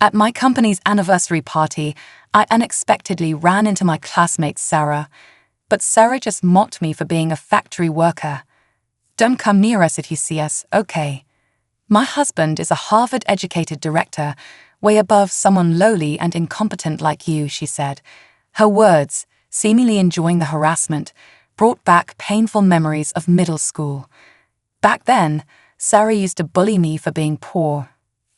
At my company's anniversary party, I unexpectedly ran into my classmate Sarah, but Sarah just mocked me for being a factory worker. "Don't come near us if you see us, okay? My husband is a Harvard-educated director, way above someone lowly and incompetent like you," she said. Her words, seemingly enjoying the harassment, brought back painful memories of middle school. Back then, Sarah used to bully me for being poor.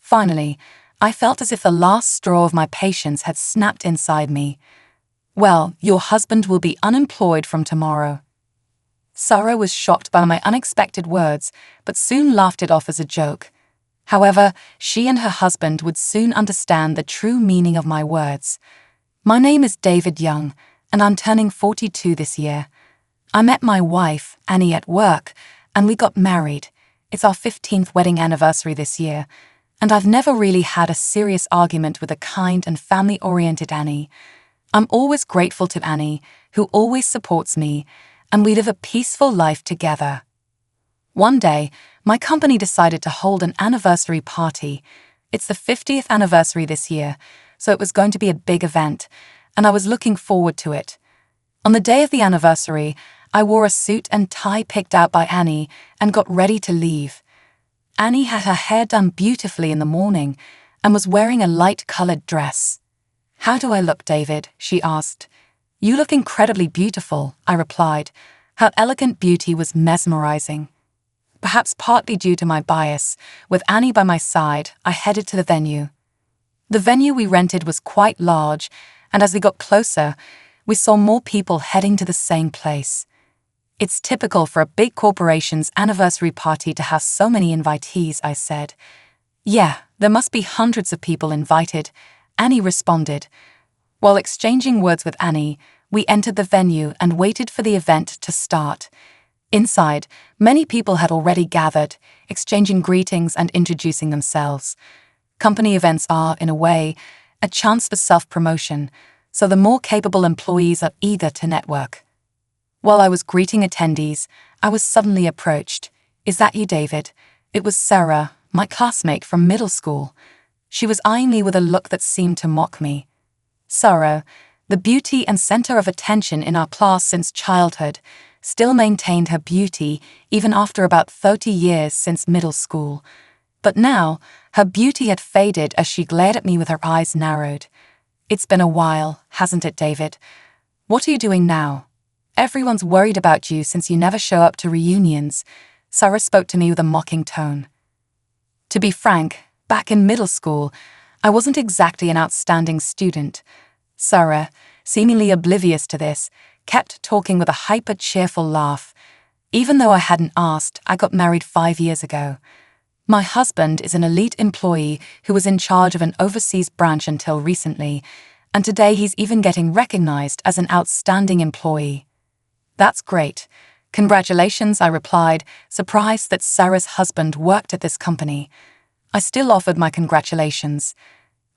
Finally, I felt as if the last straw of my patience had snapped inside me. "Well, your husband will be unemployed from tomorrow." Sarah was shocked by my unexpected words, but soon laughed it off as a joke. However, she and her husband would soon understand the true meaning of my words. My name is David Young, and I'm turning 42 this year. I met my wife, Annie, at work, and we got married. It's our 15th wedding anniversary this year, and I've never really had a serious argument with a kind and family-oriented Annie. I'm always grateful to Annie, who always supports me, and we live a peaceful life together. One day, my company decided to hold an anniversary party. It's the 50th anniversary this year, so it was going to be a big event, and I was looking forward to it. On the day of the anniversary, I wore a suit and tie picked out by Annie and got ready to leave. Annie had her hair done beautifully in the morning and was wearing a light-colored dress. "How do I look, David?" she asked. "You look incredibly beautiful," I replied. Her elegant beauty was mesmerizing. Perhaps partly due to my bias, with Annie by my side, I headed to the venue. The venue we rented was quite large, and as we got closer, we saw more people heading to the same place. "It's typical for a big corporation's anniversary party to have so many invitees," I said. "Yeah, there must be hundreds of people invited," Annie responded. While exchanging words with Annie, we entered the venue and waited for the event to start. Inside, many people had already gathered, exchanging greetings and introducing themselves. Company events are, in a way, a chance for self-promotion, so the more capable employees are eager to network. While I was greeting attendees, I was suddenly approached. "Is that you, David?" It was Sarah, my classmate from middle school. She was eyeing me with a look that seemed to mock me. Sarah, the beauty and center of attention in our class since childhood, still maintained her beauty even after about 30 years since middle school. But now, her beauty had faded as she glared at me with her eyes narrowed. "It's been a while, hasn't it, David? What are you doing now? Everyone's worried about you since you never show up to reunions." Sarah spoke to me with a mocking tone. To be frank, back in middle school, I wasn't exactly an outstanding student. Sarah, seemingly oblivious to this, kept talking with a hyper-cheerful laugh. "Even though I hadn't asked, I got married 5 years ago. My husband is an elite employee who was in charge of an overseas branch until recently, and today he's even getting recognized as an outstanding employee." "That's great. Congratulations," I replied, surprised that Sarah's husband worked at this company. I still offered my congratulations.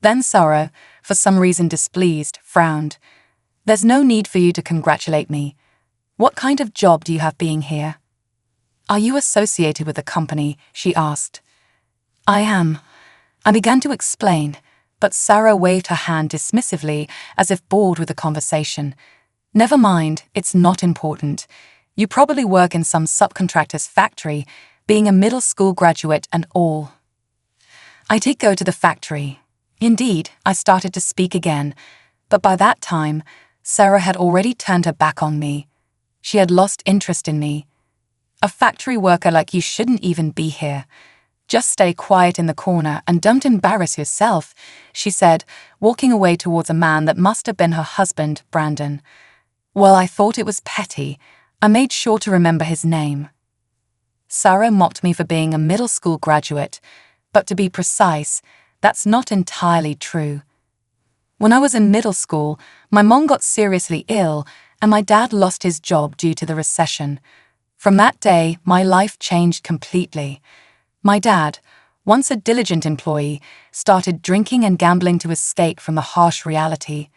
Then Sarah, for some reason displeased, frowned. "There's no need for you to congratulate me. What kind of job do you have being here?" "Are you associated with the company?" she asked. "I am." I began to explain, but Sarah waved her hand dismissively as if bored with the conversation. "Never mind, it's not important. You probably work in some subcontractor's factory, being a middle school graduate and all." I did go to the factory. Indeed, I started to speak again, but by that time, Sarah had already turned her back on me. She had lost interest in me. "A factory worker like you shouldn't even be here. Just stay quiet in the corner and don't embarrass yourself," she said, walking away towards a man that must have been her husband, Brandon. While I thought it was petty, I made sure to remember his name. Sarah mocked me for being a middle school graduate, but to be precise, that's not entirely true. When I was in middle school, my mom got seriously ill and my dad lost his job due to the recession. From that day, my life changed completely. My dad, once a diligent employee, started drinking and gambling to escape from the harsh reality.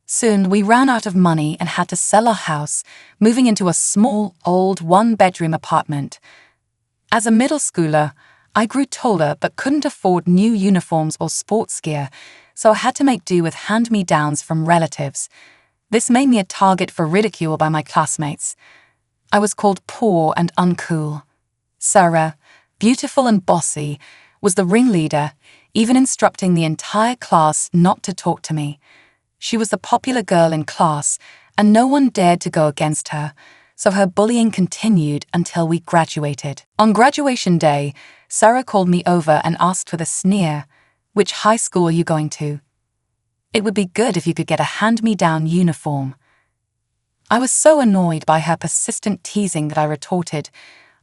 Soon, we ran out of money and had to sell our house, moving into a small, old one-bedroom apartment. As a middle schooler, I grew taller but couldn't afford new uniforms or sports gear, so I had to make do with hand-me-downs from relatives. This made me a target for ridicule by my classmates. I was called poor and uncool. Sarah, beautiful and bossy, was the ringleader, even instructing the entire class not to talk to me. She was the popular girl in class, and no one dared to go against her, so her bullying continued until we graduated. On graduation day, Sarah called me over and asked with a sneer, "Which high school are you going to? It would be good if you could get a hand-me-down uniform." I was so annoyed by her persistent teasing that I retorted,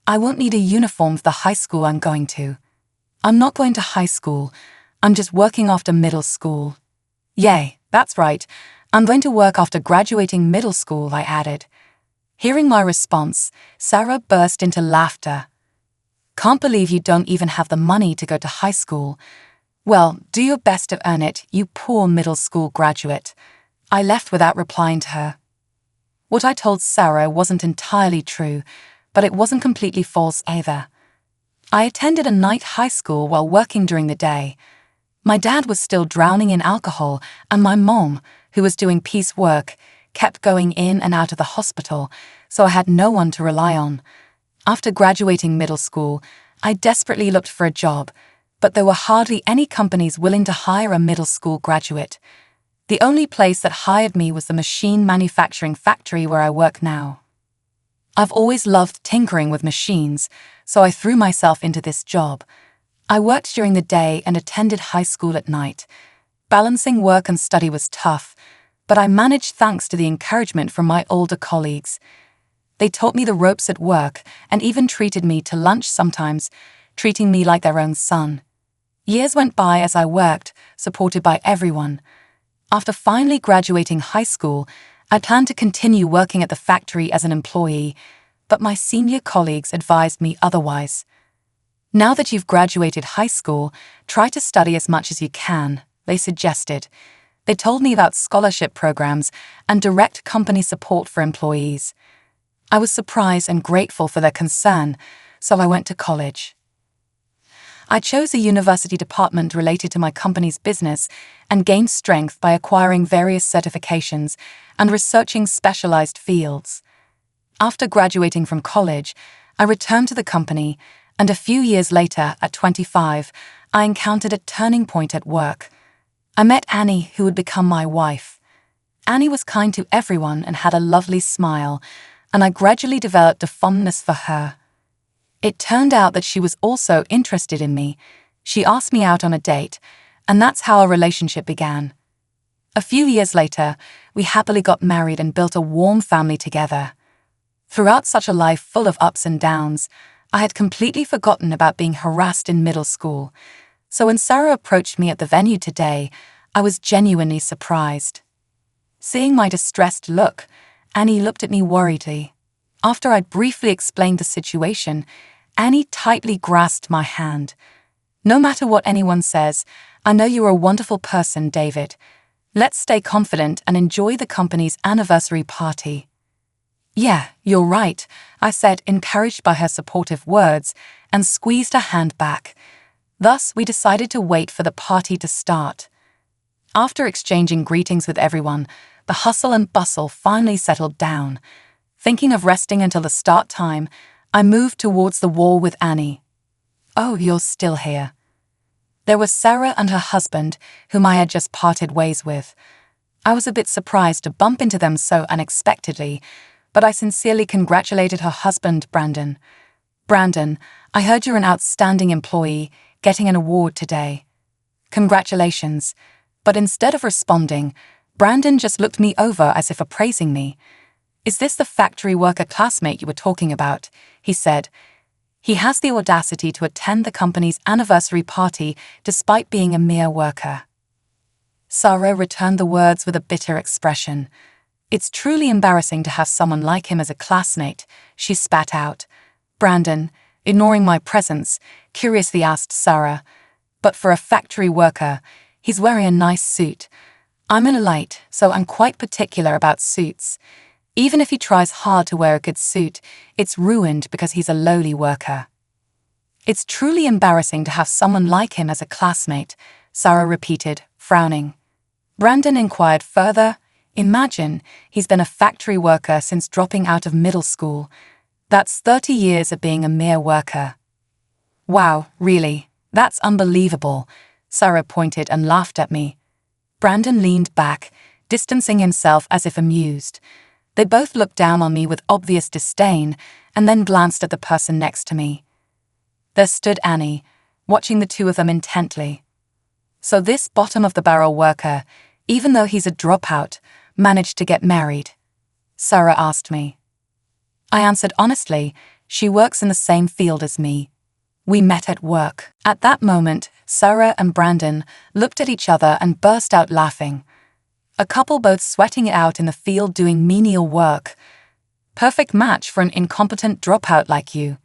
"I won't need a uniform for the high school I'm going to. I'm not going to high school, I'm just working after middle school." "Yay, that's right, I'm going to work after graduating middle school," I added. Hearing my response, Sarah burst into laughter. "Can't believe you don't even have the money to go to high school. Well, do your best to earn it, you poor middle school graduate." I left without replying to her. What I told Sarah wasn't entirely true, but it wasn't completely false either. I attended a night high school while working during the day. My dad was still drowning in alcohol, and my mom, who was doing piecework, kept going in and out of the hospital, so I had no one to rely on. After graduating middle school, I desperately looked for a job, but there were hardly any companies willing to hire a middle school graduate. The only place that hired me was the machine manufacturing factory where I work now. I've always loved tinkering with machines, so I threw myself into this job. I worked during the day and attended high school at night. Balancing work and study was tough, but I managed thanks to the encouragement from my older colleagues. They taught me the ropes at work and even treated me to lunch sometimes, treating me like their own son. Years went by as I worked, supported by everyone. After finally graduating high school, I planned to continue working at the factory as an employee, but my senior colleagues advised me otherwise. "Now that you've graduated high school, try to study as much as you can," they suggested. They told me about scholarship programs and direct company support for employees. I was surprised and grateful for their concern, so I went to college. I chose a university department related to my company's business and gained strength by acquiring various certifications and researching specialized fields. After graduating from college, I returned to the company, and a few years later, at 25, I encountered a turning point at work. I met Annie, who would become my wife. Annie was kind to everyone and had a lovely smile, and I gradually developed a fondness for her. It turned out that she was also interested in me. She asked me out on a date, and that's how our relationship began. A few years later, we happily got married and built a warm family together. Throughout such a life full of ups and downs, I had completely forgotten about being harassed in middle school. So when Sarah approached me at the venue today, I was genuinely surprised. Seeing my distressed look, Annie looked at me worriedly. After I'd briefly explained the situation, Annie tightly grasped my hand. "No matter what anyone says, I know you're a wonderful person, David. Let's stay confident and enjoy the company's anniversary party." "Yeah, you're right," I said, encouraged by her supportive words, and squeezed her hand back. Thus, we decided to wait for the party to start. After exchanging greetings with everyone, the hustle and bustle finally settled down. Thinking of resting until the start time, I moved towards the wall with Annie. "Oh, you're still here." There was Sarah and her husband, whom I had just parted ways with. I was a bit surprised to bump into them so unexpectedly, but I sincerely congratulated her husband, Brandon. "Brandon, I heard you're an outstanding employee, getting an award today." "Congratulations." But instead of responding, Brandon just looked me over as if appraising me. "Is this the factory worker classmate you were talking about?" he said. "He has the audacity to attend the company's anniversary party despite being a mere worker." Sarah returned the words with a bitter expression. "It's truly embarrassing to have someone like him as a classmate," she spat out. Brandon, ignoring my presence, curiously asked Sarah, "But for a factory worker, he's wearing a nice suit. I'm in a light, so I'm quite particular about suits. Even if he tries hard to wear a good suit, it's ruined because he's a lowly worker." It's truly embarrassing to have someone like him as a classmate, Sarah repeated, frowning. Brandon inquired further. Imagine, he's been a factory worker since dropping out of middle school. That's 30 years of being a mere worker. Wow, really? That's unbelievable, Sarah pointed and laughed at me. Brandon leaned back, distancing himself as if amused. They both looked down on me with obvious disdain and then glanced at the person next to me. There stood Annie, watching the two of them intently. So this bottom-of-the-barrel worker, even though he's a dropout, managed to get married? Sarah asked me. I answered honestly, she works in the same field as me. We met at work. At that moment, Sarah and Brandon looked at each other and burst out laughing. A couple both sweating it out in the field doing menial work. Perfect match for an incompetent dropout like you.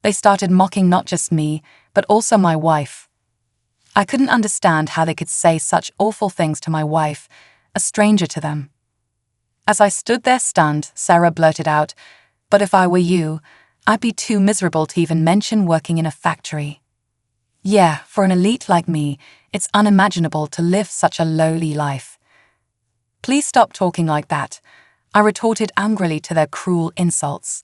They started mocking not just me, but also my wife. I couldn't understand how they could say such awful things to my wife, a stranger to them. As I stood there stunned, Sarah blurted out, "But if I were you, I'd be too miserable to even mention working in a factory." Yeah, for an elite like me, it's unimaginable to live such a lowly life. Please stop talking like that, I retorted angrily to their cruel insults.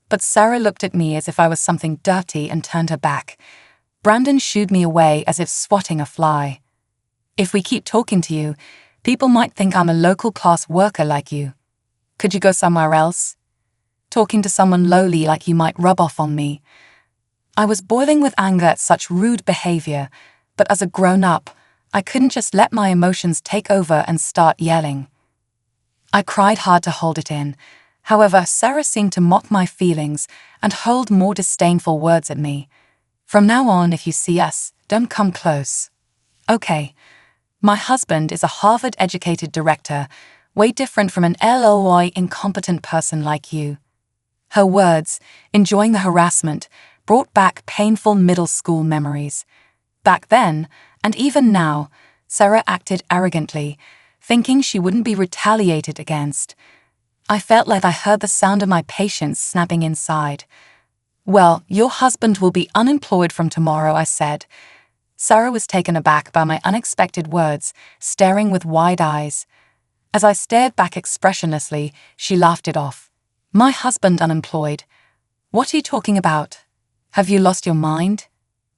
But Sarah looked at me as if I was something dirty and turned her back. Brandon shooed me away as if swatting a fly. If we keep talking to you, people might think I'm a local class worker like you. Could you go somewhere else? Talking to someone lowly like you might rub off on me. I was boiling with anger at such rude behavior, but as a grown-up, I couldn't just let my emotions take over and start yelling. I cried hard to hold it in. However, Sarah seemed to mock my feelings and hold more disdainful words at me. From now on, if you see us, don't come close. Okay. My husband is a Harvard-educated director, way different from an LOI incompetent person like you. Her words, enjoying the harassment, brought back painful middle school memories. Back then, and even now, Sarah acted arrogantly, thinking she wouldn't be retaliated against. I felt like I heard the sound of my patience snapping inside. Well, your husband will be unemployed from tomorrow, I said. Sarah was taken aback by my unexpected words, staring with wide eyes. As I stared back expressionlessly, she laughed it off. My husband unemployed? What are you talking about? Have you lost your mind?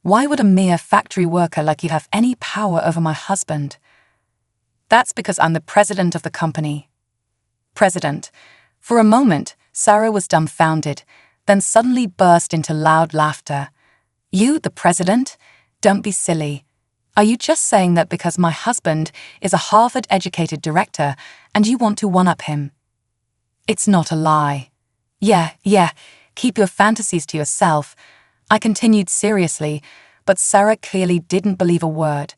Why would a mere factory worker like you have any power over my husband? That's because I'm the president of the company. President. For a moment, Sarah was dumbfounded, then suddenly burst into loud laughter. You, the president? Don't be silly. Are you just saying that because my husband is a Harvard-educated director and you want to one-up him? It's not a lie. Yeah, keep your fantasies to yourself, I continued seriously, but Sarah clearly didn't believe a word.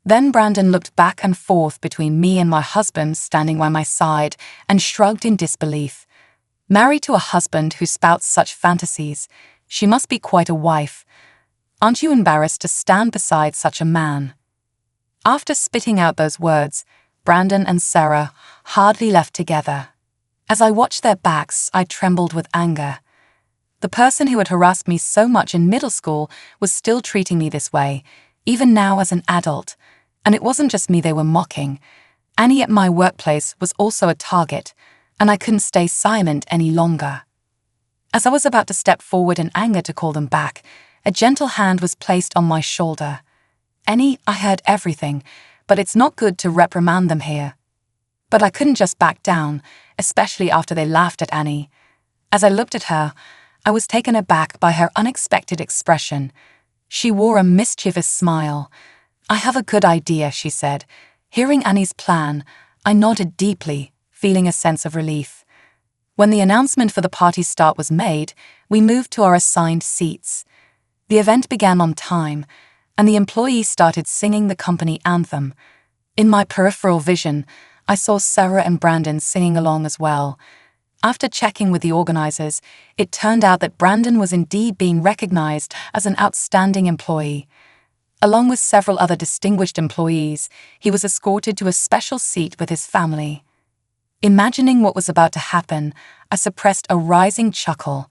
Then Brandon looked back and forth between me and my husband standing by my side and shrugged in disbelief. Married to a husband who spouts such fantasies, she must be quite a wife. Aren't you embarrassed to stand beside such a man? After spitting out those words, Brandon and Sarah hardly left together. As I watched their backs, I trembled with anger. The person who had harassed me so much in middle school was still treating me this way, even now as an adult. And it wasn't just me they were mocking. Annie at my workplace was also a target, and I couldn't stay silent any longer. As I was about to step forward in anger to call them back, a gentle hand was placed on my shoulder. Annie, I heard everything, but it's not good to reprimand them here. But I couldn't just back down, especially after they laughed at Annie. As I looked at her, I was taken aback by her unexpected expression. She wore a mischievous smile. I have a good idea, she said. Hearing Annie's plan, I nodded deeply, feeling a sense of relief. When the announcement for the party's start was made, we moved to our assigned seats. The event began on time, and the employees started singing the company anthem. In my peripheral vision, I saw Sarah and Brandon singing along as well. After checking with the organizers, it turned out that Brandon was indeed being recognized as an outstanding employee. Along with several other distinguished employees, he was escorted to a special seat with his family. Imagining what was about to happen, I suppressed a rising chuckle.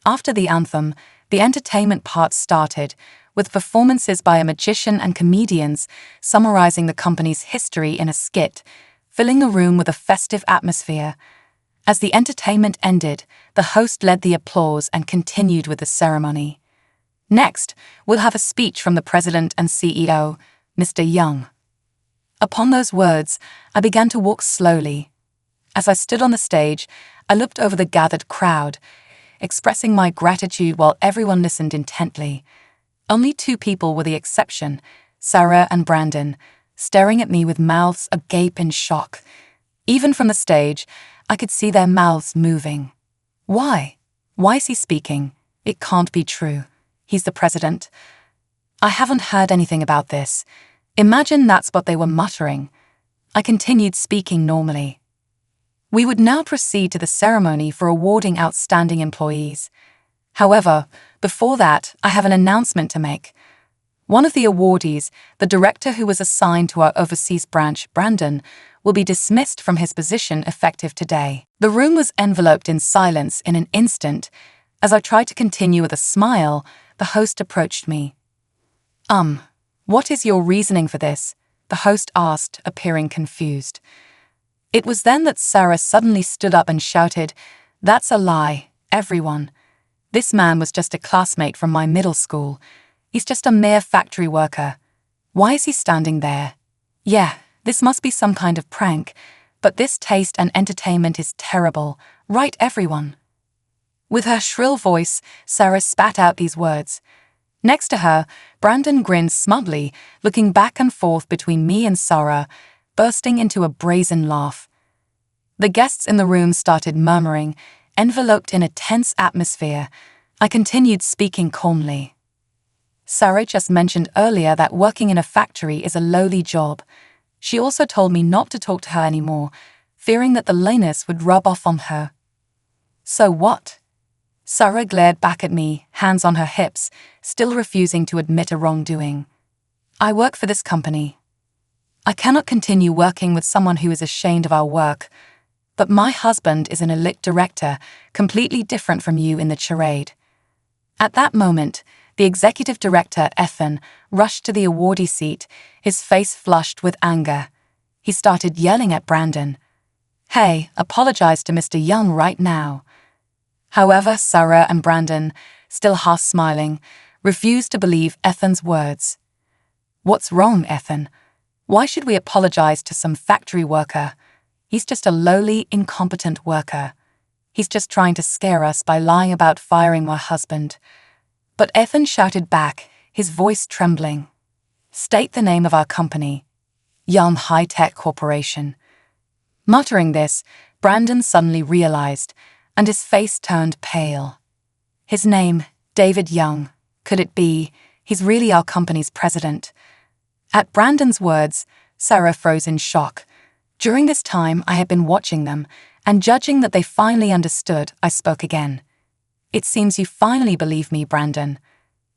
After the anthem, The entertainment part started, with performances by a magician and comedians summarizing the company's history in a skit, filling the room with a festive atmosphere. As the entertainment ended, the host led the applause and continued with the ceremony. Next, we'll have a speech from the president and CEO, Mr. Young. Upon those words, I began to walk slowly. As I stood on the stage, I looked over the gathered crowd, expressing my gratitude while everyone listened intently. Only two people were the exception, Sarah and Brandon, staring at me with mouths agape in shock. Even from the stage, I could see their mouths moving. Why? Why is he speaking? It can't be true. He's the president. I haven't heard anything about this. Imagine that's what they were muttering. I continued speaking normally. We would now proceed to the ceremony for awarding outstanding employees. However, before that, I have an announcement to make. One of the awardees, the director who was assigned to our overseas branch, Brandon, will be dismissed from his position effective today. The room was enveloped in silence in an instant. As I tried to continue with a smile, the host approached me. What is your reasoning for this? The host asked, appearing confused. It was then that Sarah suddenly stood up and shouted, "That's a lie, everyone. This man was just a classmate from my middle school. He's just a mere factory worker. Why is he standing there? Yeah, this must be some kind of prank, but this taste and entertainment is terrible, right, everyone?" With her shrill voice, Sarah spat out these words. Next to her, Brandon grinned smugly, looking back and forth between me and Sarah, bursting into a brazen laugh. The guests in the room started murmuring, enveloped in a tense atmosphere. I continued speaking calmly. Sarah just mentioned earlier that working in a factory is a lowly job. She also told me not to talk to her anymore, fearing that the layness would rub off on her. So what? Sarah glared back at me, hands on her hips, still refusing to admit a wrongdoing. I work for this company. I cannot continue working with someone who is ashamed of our work, but my husband is an elite director, completely different from you in the charade. At that moment, the executive director, Ethan, rushed to the awardee seat, his face flushed with anger. He started yelling at Brandon. "Hey, apologize to Mr. Young right now." However, Sarah and Brandon, still half smiling, refused to believe Ethan's words. "What's wrong, Ethan? Why should we apologize to some factory worker? He's just a lowly, incompetent worker. He's just trying to scare us by lying about firing my husband." But Ethan shouted back, his voice trembling. "State the name of our company. Young High-Tech Corporation." Muttering this, Brandon suddenly realized, and his face turned pale. His name, David Young. Could it be? He's really our company's president. At Brandon's words, Sarah froze in shock. During this time, I had been watching them, and judging that they finally understood, I spoke again. "It seems you finally believe me, Brandon."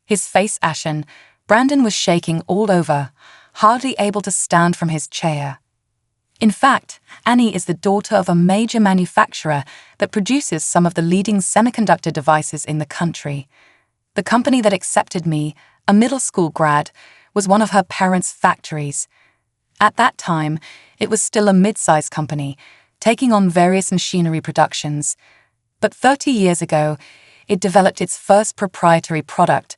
His face ashen, Brandon was shaking all over, hardly able to stand from his chair. In fact, Annie is the daughter of a major manufacturer that produces some of the leading semiconductor devices in the country. The company that accepted me, a middle school grad, was one of her parents' factories. At that time, it was still a mid-sized company, taking on various machinery productions. But 30 years ago, it developed its first proprietary product,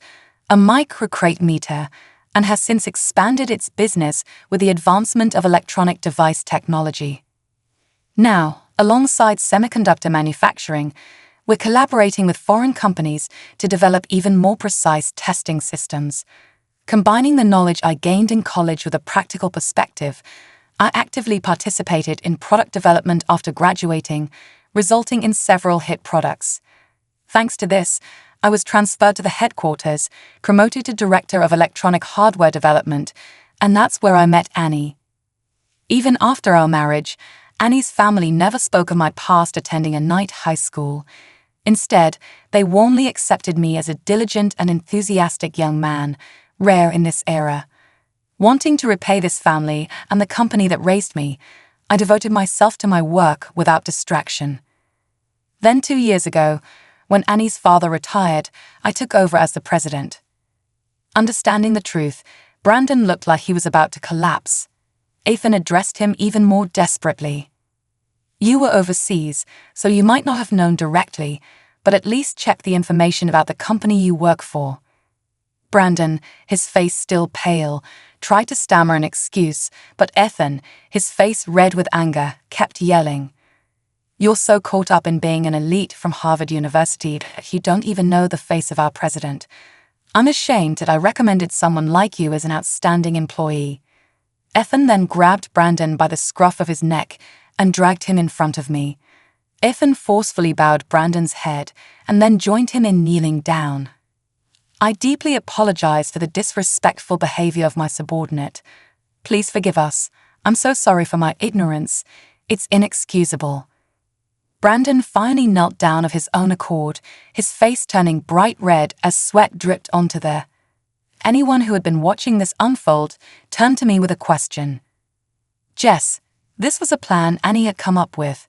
a microcrate meter, and has since expanded its business with the advancement of electronic device technology. Now, alongside semiconductor manufacturing, we're collaborating with foreign companies to develop even more precise testing systems. Combining the knowledge I gained in college with a practical perspective, I actively participated in product development after graduating, resulting in several hit products. Thanks to this, I was transferred to the headquarters, promoted to Director of Electronic Hardware Development, and that's where I met Annie. Even after our marriage, Annie's family never spoke of my past attending a night high school. Instead, they warmly accepted me as a diligent and enthusiastic young man, rare in this era. Wanting to repay this family and the company that raised me, I devoted myself to my work without distraction. Then 2 years ago, When Annie's father retired, I took over as the president. Understanding the truth, Brandon looked like he was about to collapse. Ethan addressed him even more desperately. You were overseas, so you might not have known directly, but at least check the information about the company you work for. Brandon, his face still pale, tried to stammer an excuse, but Ethan, his face red with anger, kept yelling. You're so caught up in being an elite from Harvard University that you don't even know the face of our president. I'm ashamed that I recommended someone like you as an outstanding employee. Ethan then grabbed Brandon by the scruff of his neck and dragged him in front of me. Ethan forcefully bowed Brandon's head and then joined him in kneeling down. I deeply apologize for the disrespectful behavior of my subordinate. Please forgive us. I'm so sorry for my ignorance. It's inexcusable. Brandon finally knelt down of his own accord, his face turning bright red as sweat dripped onto there. Anyone who had been watching this unfold turned to me with a question. Jess, this was a plan Annie had come up with.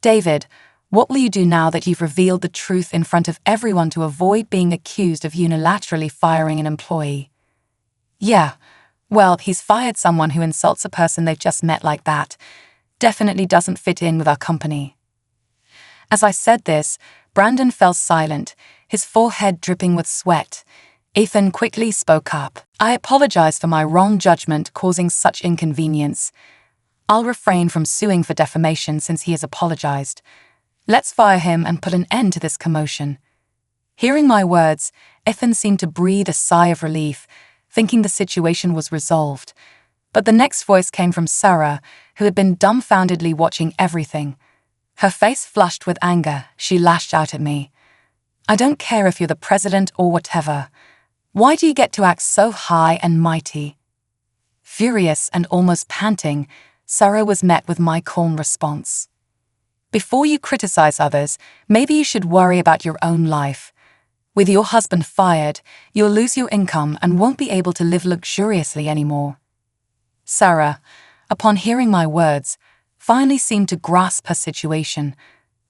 David, what will you do now that you've revealed the truth in front of everyone to avoid being accused of unilaterally firing an employee? Yeah, well, he's fired someone who insults a person they've just met like that. Definitely doesn't fit in with our company. As I said this, Brandon fell silent, his forehead dripping with sweat. Ethan quickly spoke up. I apologize for my wrong judgment causing such inconvenience. I'll refrain from suing for defamation since he has apologized. Let's fire him and put an end to this commotion. Hearing my words, Ethan seemed to breathe a sigh of relief, thinking the situation was resolved. But the next voice came from Sarah, who had been dumbfoundedly watching everything. Her face flushed with anger, she lashed out at me. I don't care if you're the president or whatever. Why do you get to act so high and mighty? Furious and almost panting, Sarah was met with my calm response. Before you criticize others, maybe you should worry about your own life. With your husband fired, you'll lose your income and won't be able to live luxuriously anymore. Sarah, upon hearing my words, finally seemed to grasp her situation.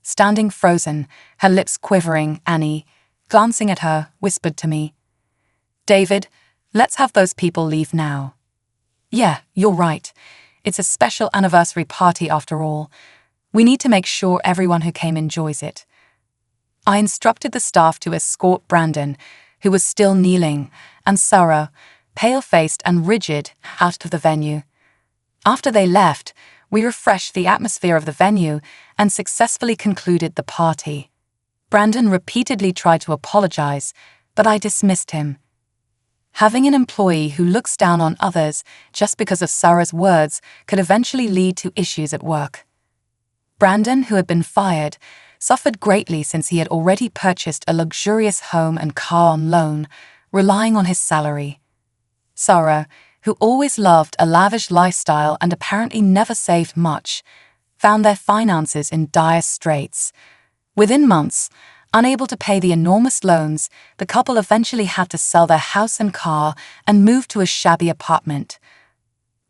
Standing frozen, her lips quivering, Annie, glancing at her, whispered to me, David, let's have those people leave now. Yeah, you're right. It's a special anniversary party after all. We need to make sure everyone who came enjoys it. I instructed the staff to escort Brandon, who was still kneeling, and Sarah, pale-faced and rigid, out of the venue. After they left, we refreshed the atmosphere of the venue and successfully concluded the party. Brandon repeatedly tried to apologize, but I dismissed him. Having an employee who looks down on others just because of Sarah's words could eventually lead to issues at work. Brandon, who had been fired, suffered greatly since he had already purchased a luxurious home and car on loan, relying on his salary. Sarah, who always loved a lavish lifestyle and apparently never saved much, found their finances in dire straits. Within months, unable to pay the enormous loans, the couple eventually had to sell their house and car and move to a shabby apartment.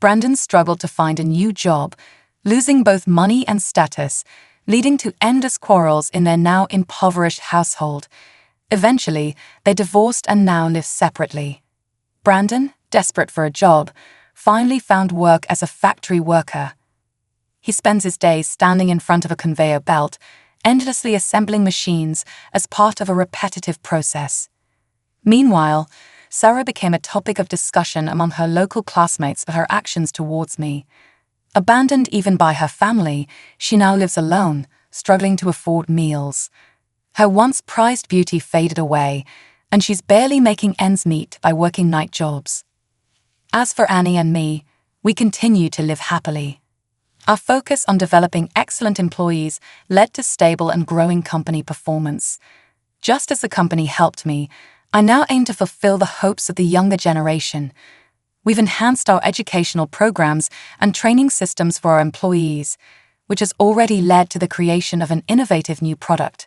Brandon struggled to find a new job, losing both money and status, leading to endless quarrels in their now impoverished household. Eventually, they divorced and now live separately. Brandon, desperate for a job, finally found work as a factory worker. He spends his days standing in front of a conveyor belt, endlessly assembling machines as part of a repetitive process. Meanwhile, Sarah became a topic of discussion among her local classmates for her actions towards me. Abandoned even by her family, she now lives alone, struggling to afford meals. Her once prized beauty faded away, and she's barely making ends meet by working night jobs. As for Annie and me, we continue to live happily. Our focus on developing excellent employees led to stable and growing company performance. Just as the company helped me, I now aim to fulfill the hopes of the younger generation. We've enhanced our educational programs and training systems for our employees, which has already led to the creation of an innovative new product.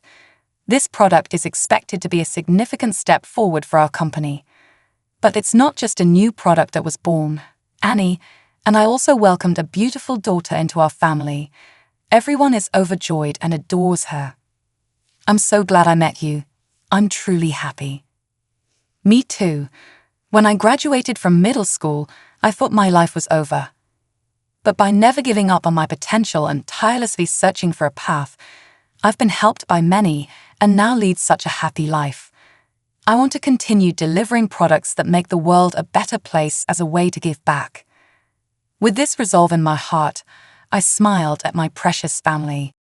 This product is expected to be a significant step forward for our company. But it's not just a new product that was born. Annie and I also welcomed a beautiful daughter into our family. Everyone is overjoyed and adores her. I'm so glad I met you. I'm truly happy. Me too. When I graduated from middle school, I thought my life was over. But by never giving up on my potential and tirelessly searching for a path, I've been helped by many and now lead such a happy life. I want to continue delivering products that make the world a better place as a way to give back. With this resolve in my heart, I smiled at my precious family.